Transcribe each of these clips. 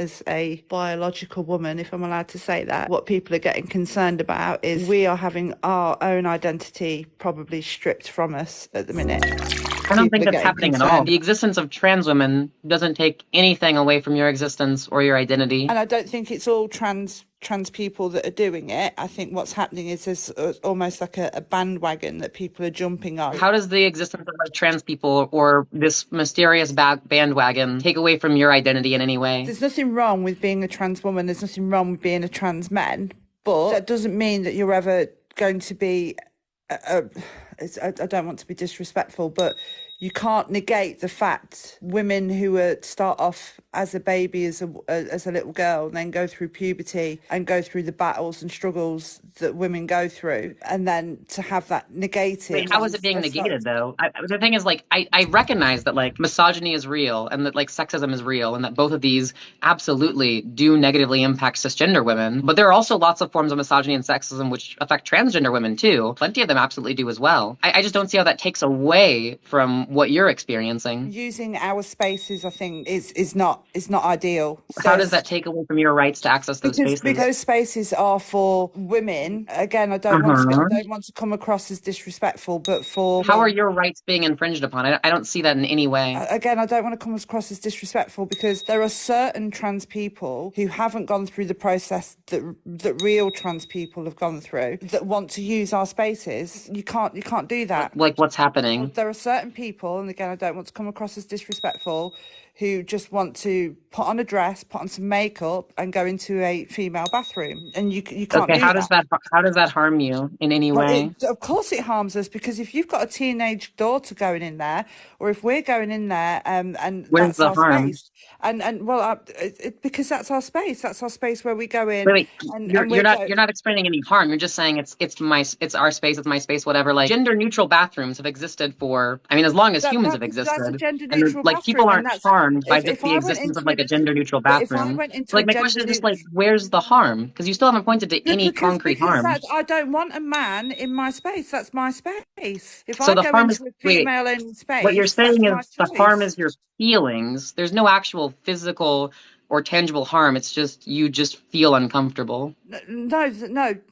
as a biological woman, if I'm allowed to say that. What people are getting concerned about is we are having our own identity probably stripped from us at the minute. I don't People think are that's getting happening at all. concerned. The existence of trans women doesn't take anything away from your existence or your identity. And I don't think it's all trans people that are doing it. I think what's happening is there's almost like a bandwagon that people are jumping on. How does the existence of like trans people or this mysterious bandwagon take away from your identity in any way? There's nothing wrong with being a trans woman. There's nothing wrong with being a trans man. But that doesn't mean that you're ever going to be I don't want to be disrespectful, but you can't negate the fact women who start off as a baby, as a little girl, and then go through puberty and go through the battles and struggles that women go through, and then to have that negated. Wait, how is it being negated though? The thing is, like, I recognize that like misogyny is real and that like sexism is real and that both of these absolutely do negatively impact cisgender women. But there are also lots of forms of misogyny and sexism which affect transgender women too. Plenty of them absolutely do as well. I just don't see how that takes away from what you're experiencing. Using our spaces, I think, is not ideal. How does that take away from your rights to access those spaces? Because those spaces are for women. Again, I don't want to come across as disrespectful, but for how are your rights being infringed upon? I don't see that in any way. Again, I don't want to come across as disrespectful because there are certain trans people who haven't gone through the process that real trans people have gone through that want to use our spaces. You can't do that. Like what's happening? There are certain people, and again, I don't want to come across as disrespectful, who just want to put on a dress, put on some makeup, and go into a female bathroom, and you can't. Okay, how does that harm you in any way? Of course, it harms us because if you've got a teenage daughter going in there, or if we're going in there, and where's that's the our harm? space, and well, because that's our space. That's our space where we go in. Wait, you're not explaining any harm. You're just saying it's our space, it's my space, whatever. Like gender neutral bathrooms have existed for, I mean, as long as humans have existed. That's a gender and neutral like bathroom, people aren't harmed by just the existence of like a gender neutral bathroom. If I went into like my question is just like, where's the harm? Because you still haven't pointed to any concrete harm. I don't want a man in my space. That's my space. If so I the go harm into is, a female only space, what you're saying is the choice. harm is your feelings. There's no actual physical or tangible harm. It's just you just feel uncomfortable. No,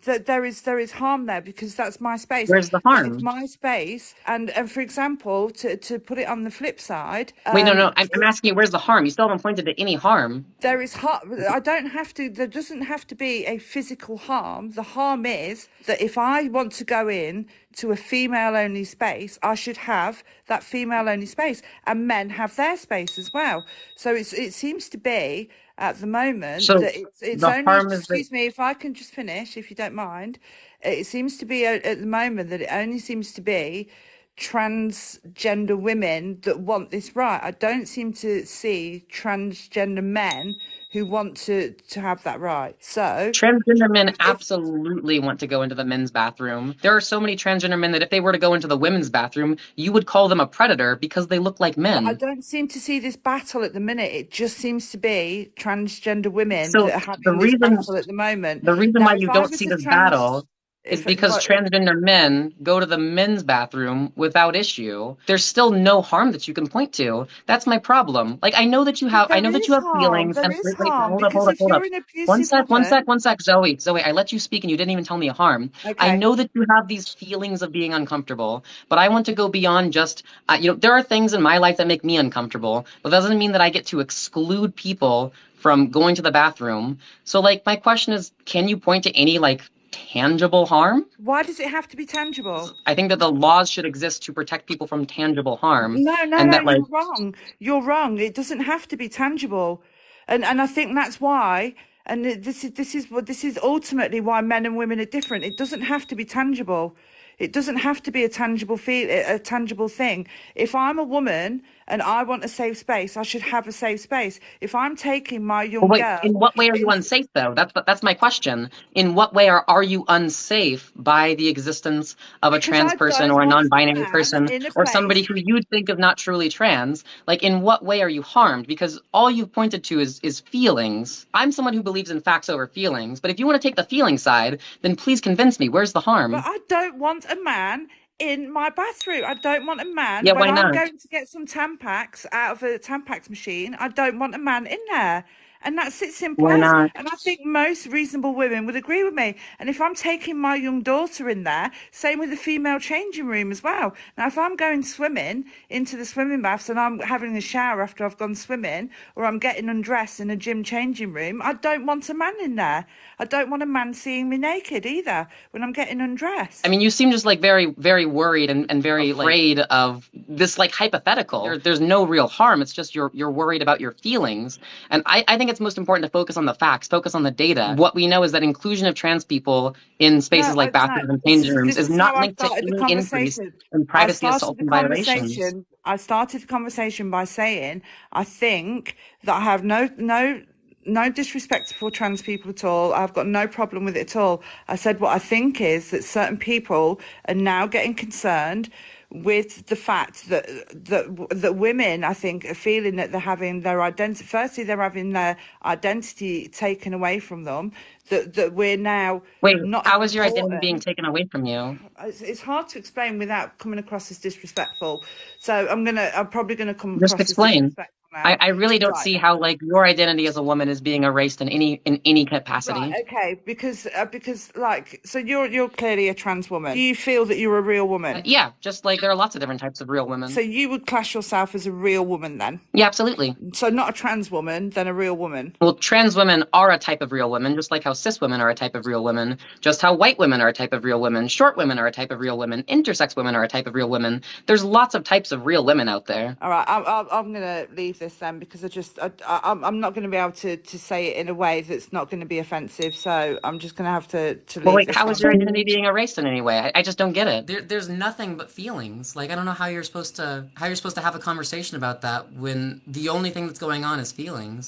there is harm there because that's my space. Where's the harm? It's my space, and for example, to put it on the flip side. Wait, no, I'm asking you, where's the harm? You still haven't pointed to any harm. There is harm. I don't have to. There doesn't have to be a physical harm. The harm is that if I want to go in to a female-only space, I should have that female-only space, and men have their space as well. So it seems to be at the moment that it's only. Excuse me, if I can just finish, if you don't mind. It seems to be at the moment that it only seems to be transgender women that want this right. I don't seem to see transgender men who want to have that right. So transgender men absolutely want to go into the men's bathroom. There are so many transgender men that if they were to go into the women's bathroom, you would call them a predator because they look like men. I don't seem to see this battle at the minute. It just seems to be transgender women that are having this battle at the moment. The reason why you don't see this battle is because transgender men go to the men's bathroom without issue. There's still no harm that you can point to. That's my problem. Like, I know that you have feelings. There is harm. Hold up. One sec, Zoe, I let you speak and you didn't even tell me a harm. Okay. I know that you have these feelings of being uncomfortable, but I want to go beyond just, there are things in my life that make me uncomfortable, but that doesn't mean that I get to exclude people from going to the bathroom. So, like, my question is, can you point to any, like, tangible harm? Why does it have to be tangible? I think that the laws should exist to protect people from tangible harm. No, you're wrong. You're wrong. It doesn't have to be tangible, and I think that's why. And this is ultimately why men and women are different. It doesn't have to be tangible. It doesn't have to be a tangible thing. If I'm a woman and I want a safe space, I should have a safe space. If I'm taking my young girl... In what way are you unsafe, though? That's my question. In what way are you unsafe by the existence of a trans person or a non-binary person or somebody who you'd think of not truly trans? Like, in what way are you harmed? Because all you've pointed to is feelings. I'm someone who believes in facts over feelings, but if you want to take the feeling side, then please convince me. Where's the harm? But I don't want a man in my bathroom. I don't want a man. Why not? I'm going to get some Tampax out of a Tampax machine, I don't want a man in there. and that sits in Why place. not? And I think most reasonable women would agree with me. And if I'm taking my young daughter in there, same with the female changing room as well. Now, if I'm going swimming into the swimming baths and I'm having a shower after I've gone swimming, or I'm getting undressed in a gym changing room, I don't want a man in there. I don't want a man seeing me naked either when I'm getting undressed. I mean, you seem just like very, very worried and very afraid of this like hypothetical. There's no real harm. It's just you're worried about your feelings. And I think it's most important to focus on the facts, focus on the data. What we know is that inclusion of trans people in spaces like No. bathrooms and changing rooms This is is how not I linked to started the any increase conversation. in I privacy started assaults the and violations. conversation. I started the conversation by saying I think that I have no disrespect for trans people at all. I've got no problem with it at all. I said what I think is that certain people are now getting concerned with the fact that women, I think, are feeling that they're having their identity. Firstly, they're having their identity taken away from them. That we're now Wait, not as how is your identity being important. taken away from you? It's hard to explain without coming across as disrespectful. So I'm probably gonna come Just across as explain. disrespectful I, now. I really don't Right. see how like your identity as a woman is being erased in any Right, capacity. okay, because like so you're clearly a trans woman. Do you feel that you're a real woman? Yeah, just like there are lots of different types of real So women. you would class yourself as a real woman then? Yeah, absolutely. So not a trans woman, then a real woman. Well, trans women are a type of real women, just like how cis women are a type of real women, just how white women are a type of real women, short women are a type of real women, intersex women are a type of real women. There's lots of types of real women out there. All right, I'm gonna leave this then because I'm not gonna be able to say it in a way that's not going to be offensive. So I'm just gonna have to Well, leave wait, this how is one. your identity being erased in any way? I just don't get it. There's nothing but feelings. Like I don't know how you're supposed to have a conversation about that when the only thing that's going on is feelings.